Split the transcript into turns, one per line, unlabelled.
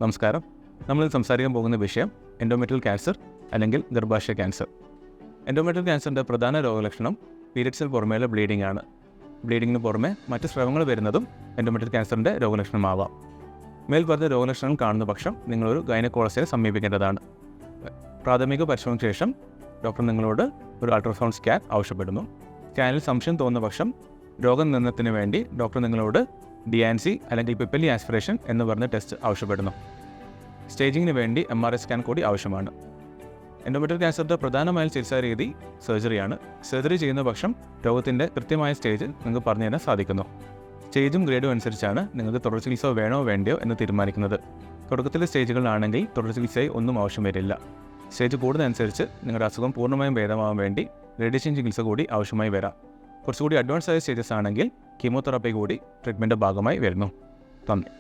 നമസ്കാരം. നമ്മൾ സംസാരിക്കാൻ പോകുന്ന വിഷയം എൻഡോമെട്രിയൽ ക്യാൻസർ അല്ലെങ്കിൽ ഗർഭാശയ ക്യാൻസർ. എൻഡോമെട്രിയൽ ക്യാൻസറിൻ്റെ പ്രധാന രോഗലക്ഷണം പീരിയഡ്സിന് പുറമേയുള്ള ബ്ലീഡിംഗ് ആണ്. ബ്ലീഡിങ്ങിന് പുറമെ മറ്റ് സ്രവങ്ങൾ വരുന്നതും എൻഡോമെട്രിയൽ ക്യാൻസറിൻ്റെ രോഗലക്ഷണമാവാം. മേൽ പറഞ്ഞ രോഗലക്ഷണങ്ങൾ കാണുന്ന പക്ഷം നിങ്ങളൊരു ഗൈനക്കോളജിസ്റ്റിനെ സമീപിക്കേണ്ടതാണ്. പ്രാഥമിക പരിശോധനയ്ക്ക് ശേഷം ഡോക്ടർ നിങ്ങളോട് ഒരു അൾട്രാസൗണ്ട് സ്കാൻ ആവശ്യപ്പെടുന്നു. സ്കാനിൽ സംശയം തോന്നുന്ന പക്ഷം രോഗനിർണയത്തിന് വേണ്ടി ഡോക്ടർ നിങ്ങളോട് DNC അല്ലെങ്കിൽ പിപ്പലി ആസ്പിറേഷൻ എന്ന് പറഞ്ഞ ടെസ്റ്റ് ആവശ്യപ്പെടുന്നു. സ്റ്റേജിങ്ങിന് വേണ്ടി MRI സ്കാൻ കൂടി ആവശ്യമാണ്. എൻഡോമെട്രിയൽ ക്യാൻസറിൻ്റെ പ്രധാനമായ ചികിത്സാ രീതി സർജറിയാണ്. സർജറി ചെയ്യുന്ന പക്ഷം രോഗത്തിൻ്റെ കൃത്യമായ സ്റ്റേജ് നിങ്ങൾക്ക് പറഞ്ഞു തരാൻ സാധിക്കുന്നു. സ്റ്റേജും ഗ്രേഡും അനുസരിച്ചാണ് നിങ്ങൾക്ക് തുടർ ചികിത്സ വേണോ വേണ്ടയോ എന്ന് തീരുമാനിക്കുന്നത്. തുടക്കത്തിലെ സ്റ്റേജുകളിലാണെങ്കിൽ തുടർ ചികിത്സയായി ഒന്നും ആവശ്യം വരില്ല. സ്റ്റേജ് കൂടുന്നതനുസരിച്ച് നിങ്ങളുടെ അസുഖം പൂർണ്ണമായും ഭേദമാകാൻ വേണ്ടി റേഡിയേഷൻ ചികിത്സ കൂടി ആവശ്യമായി വരാം. കുറച്ചുകൂടി അഡ്വാൻസ് ആയ സ്റ്റേജസ് ആണെങ്കിൽ കീമോതെറാപ്പി കൂടി ട്രീറ്റ്മെൻറ്റിൻ്റെ ഭാഗമായി വരുന്നു. നന്ദി.